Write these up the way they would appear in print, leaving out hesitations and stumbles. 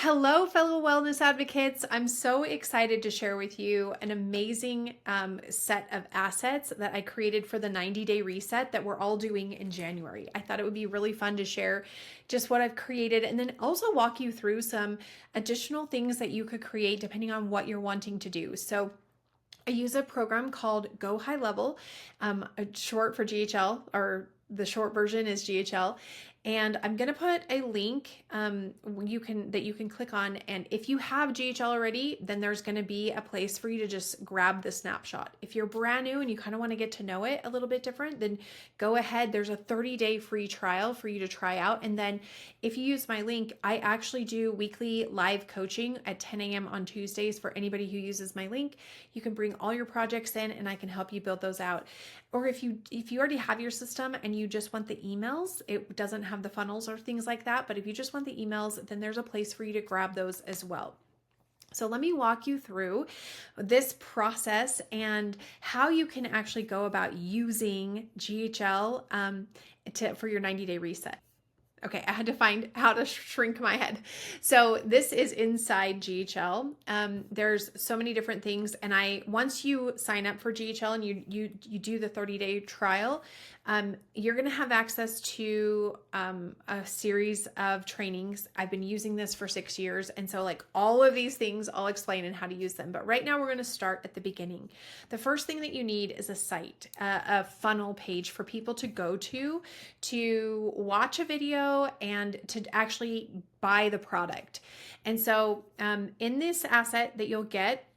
Hello, fellow wellness advocates. I'm so excited to share with you an amazing set of assets that I created for the 90-day reset that we're all doing in January. I thought it would be really fun to share just what I've created and then also walk you through some additional things that you could create depending on what you're wanting to do. So I use a program called GoHighLevel, short for GHL, or the short version is GHL. And I'm going to put a link that you can click on. And if you have GHL already, then there's going to be a place for you to just grab the snapshot. If you're brand new and you kind of want to get to know it a little bit different, then go ahead. There's a 30-day free trial for you to try out. And then if you use my link, I actually do weekly live coaching at 10 a.m. on Tuesdays for anybody who uses my link. You can bring all your projects in and I can help you build those out. Or if you already have your system and you just want the emails, it doesn't have the funnels or things like that, but if you just want the emails, then there's a place for you to grab those as well. So let me walk you through this process and how you can actually go about using GHL for your 90-day reset. Okay, I had to find how to shrink my head. So this is inside GHL. There's so many different things, and once you sign up for GHL and you do the 30-day trial, you're going to have access to a series of trainings. I've been using this for 6 years, and so like all of these things I'll explain and how to use them. But right now we're going to start at the beginning. The first thing that you need is a site, a funnel page for people to go to watch a video and to actually buy the product. And so in this asset that you'll get,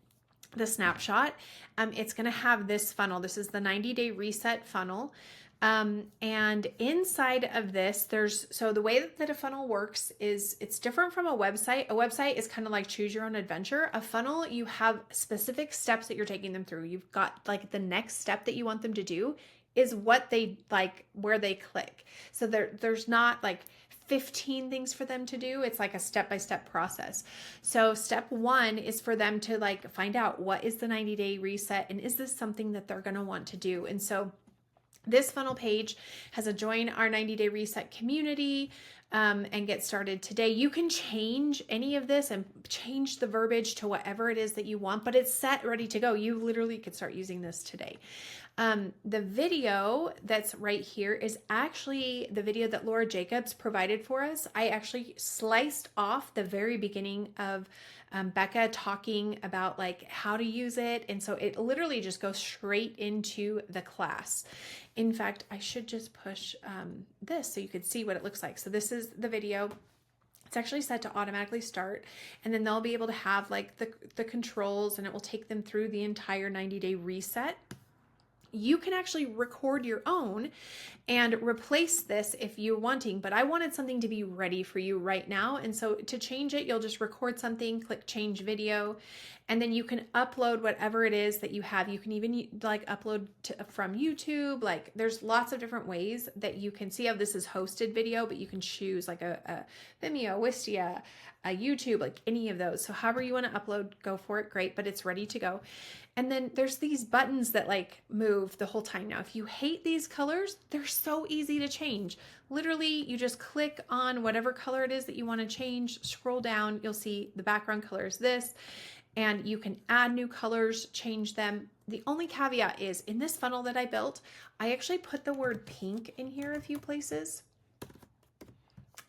the snapshot, it's going to have this funnel. This is the 90-day reset funnel. And inside of this, so the way that a funnel works is it's different from a website. A website is kind of like choose your own adventure. A funnel, you have specific steps that you're taking them through. You've got like the next step that you want them to do is what they like, where they click. So there's not like 15 things for them to do. It's like a step-by-step process. So step 1 is for them to like find out what is the 90-day reset and is this something that they're going to want to do. And so this funnel page has a join our 90-day reset community and get started today. You can change any of this and change the verbiage to whatever it is that you want, but it's set, ready to go. You literally could start using this today. The video that's right here is actually the video that Laura Jacobs provided for us. I actually sliced off the very beginning of Becca talking about like how to use it. And so it literally just goes straight into the class. In fact, I should just push this so you could see what it looks like. So this is the video. It's actually set to automatically start, and then they'll be able to have like the controls, and it will take them through the entire 90-day reset. You can actually record your own and replace this if you're wanting, but I wanted something to be ready for you right now. And so to change it, you'll just record something, click change video, and then you can upload whatever it is that you have. You can even like upload from YouTube. Like there's lots of different ways that you can see how this is hosted video, but you can choose like a Vimeo, Wistia, a YouTube, like any of those. So however you want to upload, go for it. Great, but it's ready to go. And then there's these buttons that like move the whole time. Now, if you hate these colors, they're so easy to change. Literally, you just click on whatever color it is that you want to change, scroll down, you'll see the background color is this, and you can add new colors, change them. The only caveat is in this funnel that I built, I actually put the word pink in here a few places.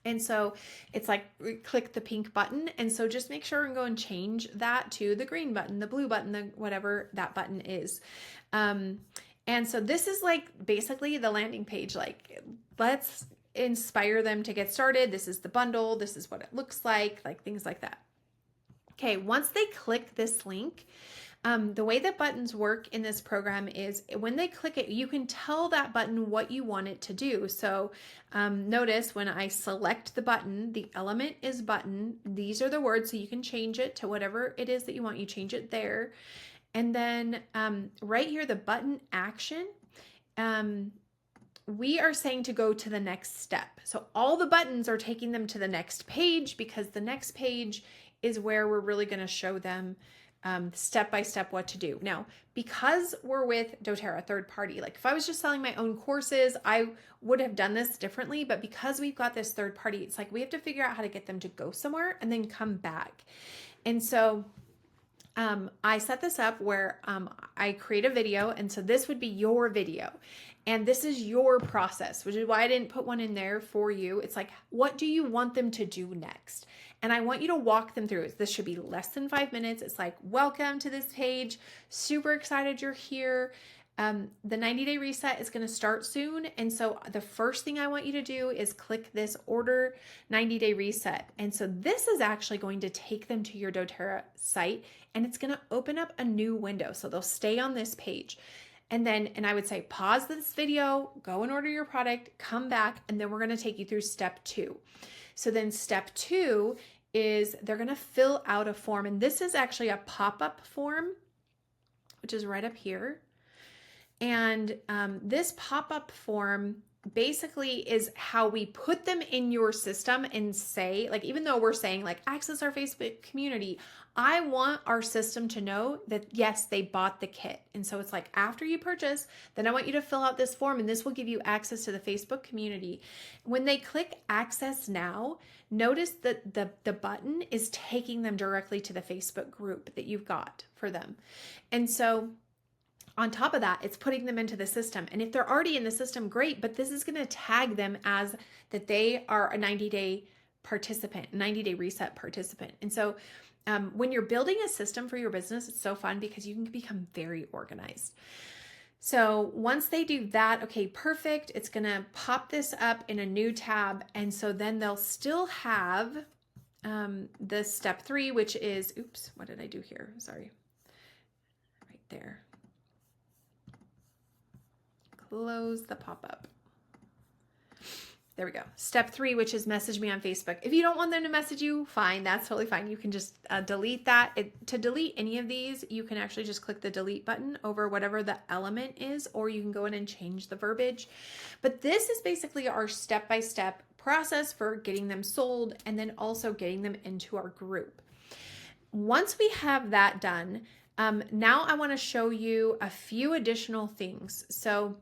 And so it's like click the pink button. And so just make sure and go and change that to the green button, the blue button, the whatever that button is. And so this is like basically the landing page. Like let's inspire them to get started. This is the bundle. This is what it looks like things like that. Okay, once they click this link, the way that buttons work in this program is when they click it, you can tell that button what you want it to do. So notice when I select the button, the element is button. These are the words, so you can change it to whatever it is that you want. You change it there. And then right here, the button action, we are saying to go to the next step. So all the buttons are taking them to the next page because the next page is where we're really going to show them step by step what to do. Now, because we're with doTERRA, third party, like if I was just selling my own courses, I would have done this differently. But because we've got this third party, it's like we have to figure out how to get them to go somewhere and then come back. And so I set this up where I create a video. And so this would be your video. And this is your process, which is why I didn't put one in there for you. It's like, what do you want them to do next? And I want you to walk them through it. This should be less than 5 minutes. It's like, welcome to this page. Super excited you're here. The 90-day reset is going to start soon. And so the first thing I want you to do is click this order 90-day reset. And so this is actually going to take them to your doTERRA site, and it's going to open up a new window. So they'll stay on this page. And I would say, pause this video, go and order your product, come back, and then we're going to take you through step 2. So then step 2 is they're going to fill out a form. And this is actually a pop-up form, which is right up here. And this pop-up form basically is how we put them in your system and say, like, even though we're saying like access our Facebook community, I want our system to know that yes, they bought the kit. And so it's like, after you purchase, then I want you to fill out this form, and this will give you access to the Facebook community. When they click access now, notice that the button is taking them directly to the Facebook group that you've got for them. And so on top of that, it's putting them into the system. And if they're already in the system, great, but this is going to tag them as that they are a 90-day participant, 90-day reset participant. And so when you're building a system for your business, it's so fun because you can become very organized. So once they do that, okay, perfect. It's going to pop this up in a new tab. And so then they'll still have the step 3, which is, oops, what did I do here? Sorry. Right there. Close the pop-up. There we go. Step 3, which is message me on Facebook. If you don't want them to message you, fine. That's totally fine. You can just delete that. To delete any of these, you can actually just click the delete button over whatever the element is, or you can go in and change the verbiage. But this is basically our step-by-step process for getting them sold and then also getting them into our group. Once we have that done, now I want to show you a few additional things. So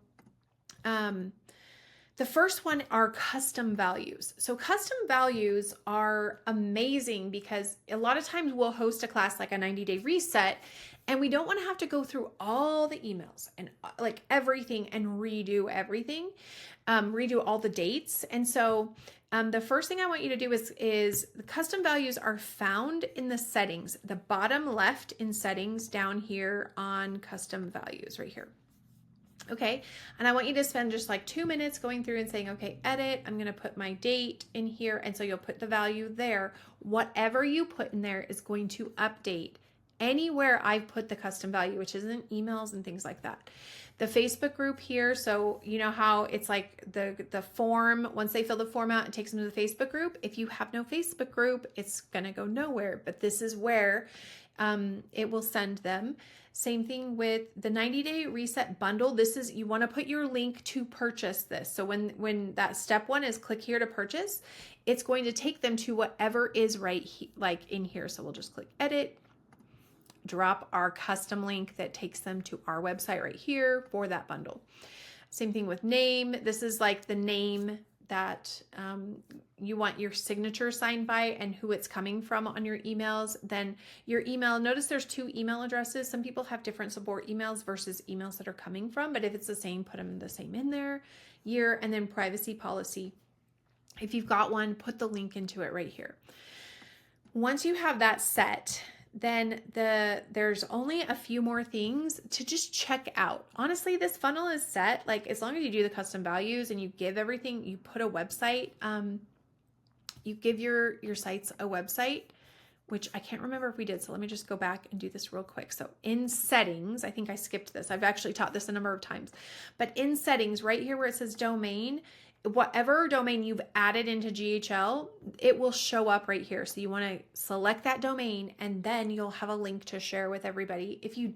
the first one are custom values. So custom values are amazing because a lot of times we'll host a class like a 90-day reset, and we don't want to have to go through all the emails and like everything and redo everything, redo all the dates. And so the first thing I want you to do is the custom values are found in the settings, the bottom left in settings down here on custom values right here. Okay, and I want you to spend just like 2 minutes going through and saying, okay, edit, I'm going to put my date in here. And so you'll put the value there. Whatever you put in there is going to update anywhere I've put the custom value, which isn't emails and things like that. The Facebook group here, so you know how it's like the form, once they fill the form out, it takes them to the Facebook group. If you have no Facebook group, it's going to go nowhere, but this is where it will send them. Same thing with the 90-day reset bundle. This is, you want to put your link to purchase this. So when that step 1 is click here to purchase, it's going to take them to whatever is right like in here. So we'll just click edit, drop our custom link that takes them to our website right here for that bundle. Same thing with name. This is like the name that you want your signature signed by and who it's coming from on your emails. Then your email, notice there's 2 email addresses. Some people have different support emails versus emails that are coming from, but if it's the same, put them the same in there. Year, and then privacy policy. If you've got one, put the link into it right here. Once you have that set, then there's only a few more things to just check out. Honestly, this funnel is set. Like, as long as you do the custom values and you give everything, you put a website, you give your sites a website, which I can't remember if we did. So let me just go back and do this real quick. So in settings, I think I skipped this. I've actually taught this a number of times, but in settings right here where it says domain, whatever domain you've added into GHL, it will show up right here. So you want to select that domain, and then you'll have a link to share with everybody. If you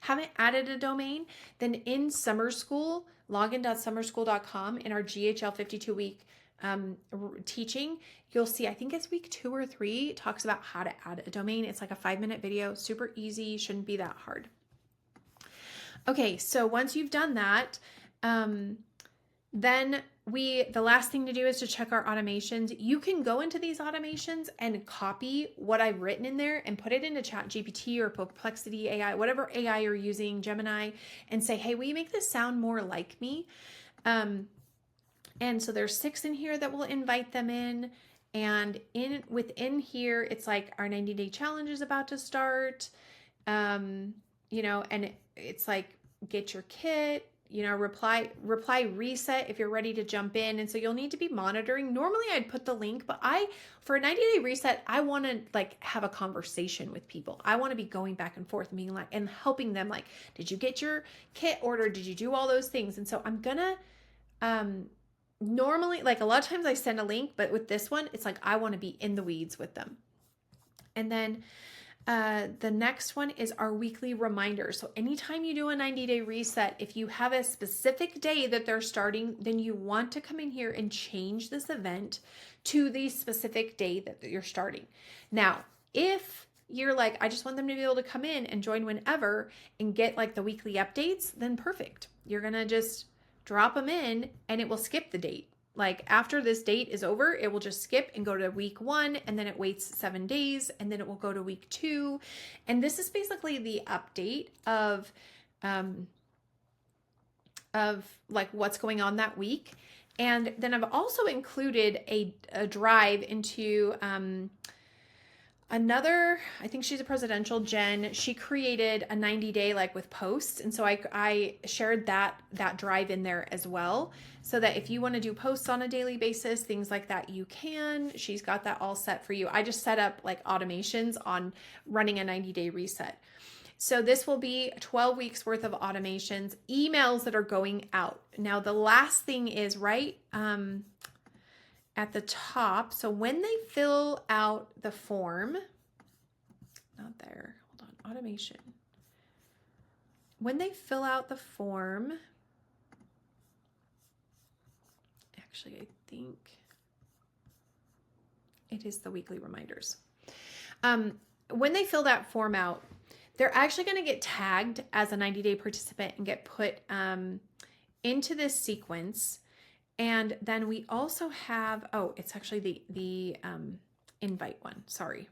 haven't added a domain, then in Sommers School, login.sommerschool.com in our GHL 52-week teaching, you'll see, I think it's week 2 or 3, talks about how to add a domain. It's like a 5-minute video, super easy, shouldn't be that hard. Okay, so once you've done that, then the last thing to do is to check our automations. You can go into these automations and copy what I've written in there and put it into ChatGPT or Perplexity AI, whatever AI you're using, Gemini, and say, hey, will you make this sound more like me? And so there's 6 in here that will invite them in. And within here, it's like our 90-day challenge is about to start. And it's like, get your kit, reply reset if you're ready to jump in. And so you'll need to be monitoring. Normally I'd put the link, but for a 90-day reset, I want to have a conversation with people. I want to be going back and forth and being and helping them, did you get your kit ordered? Did you do all those things? And so I'm gonna, normally, a lot of times I send a link, but with this one, it's I want to be in the weeds with them. And then the next one is our weekly reminder. So anytime you do a 90-day reset, if you have a specific day that they're starting, then you want to come in here and change this event to the specific day that you're starting. Now, if you're I just want them to be able to come in and join whenever and get the weekly updates, then perfect. You're going to just drop them in and it will skip the date. After this date is over, it will just skip and go to week 1, and then it waits 7 days, and then it will go to week 2. And this is basically the update of what's going on that week. And then I've also included a drive into another, I think she's a presidential, Jen. She created a 90-day with posts. And so I shared that drive in there as well, so that if you want to do posts on a daily basis, things like that, you can. She's got that all set for you. I just set up automations on running a 90-day reset. So this will be 12 weeks worth of automations, emails that are going out. Now, the last thing is right at the top. So when they fill out the form, not there, hold on, automation. When they fill out the form, actually, I think it is the weekly reminders. When they fill that form out, they're actually going to get tagged as a 90-day participant and get put into this sequence. And then we also have, it's actually the invite one. Sorry,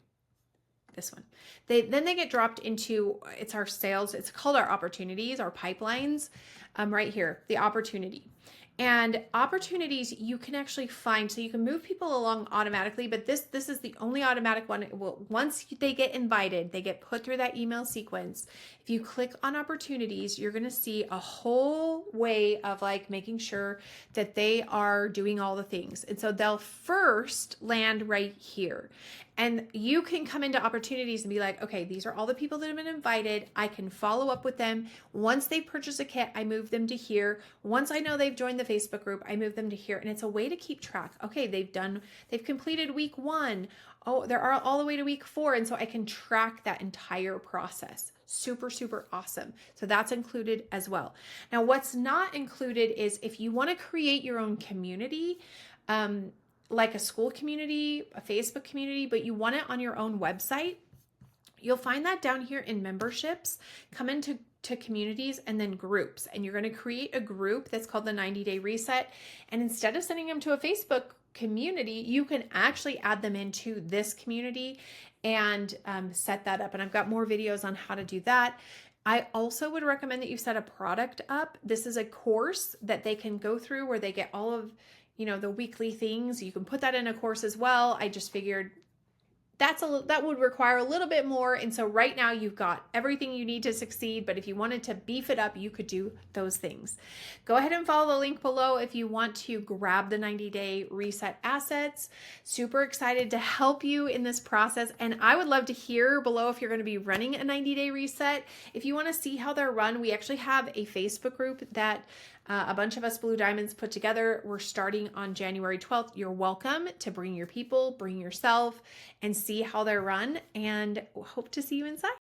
this one. Then they get dropped into, it's our sales. It's called our opportunities, our pipelines, right here, the opportunity. And opportunities you can actually find, so you can move people along automatically, but this is the only automatic one. Once they get invited, they get put through that email sequence. If you click on opportunities, you're going to see a whole way of making sure that they are doing all the things. And so they'll first land right here. And you can come into opportunities and be okay, these are all the people that have been invited. I can follow up with them. Once they purchase a kit, I move them to here. Once I know they've joined the Facebook group, I move them to here. And it's a way to keep track. Okay, they've completed week 1. Oh, they're all the way to week 4. And so I can track that entire process. Super, super awesome. So that's included as well. Now, what's not included is if you want to create your own community, like a school community, a Facebook community, but you want it on your own website, you'll find that down here in memberships. Come into communities and then groups, and you're going to create a group that's called the 90-day reset. And instead of sending them to a Facebook community, you can actually add them into this community and set that up. And I've got more videos on how to do that. I also would recommend that you set a product up. This is a course that they can go through where they get all of the weekly things. You can put that in a course as well. I just figured that would require a little bit more. And so right now you've got everything you need to succeed, but if you wanted to beef it up, you could do those things. Go ahead and follow the link below if you want to grab the 90-day reset assets. Super excited to help you in this process. And I would love to hear below if you're going to be running a 90-day reset. If you want to see how they're run, we actually have a Facebook group that a bunch of us Blue Diamonds put together. We're starting on January 12th. You're welcome to bring your people, bring yourself, and see how they're run, and hope to see you inside.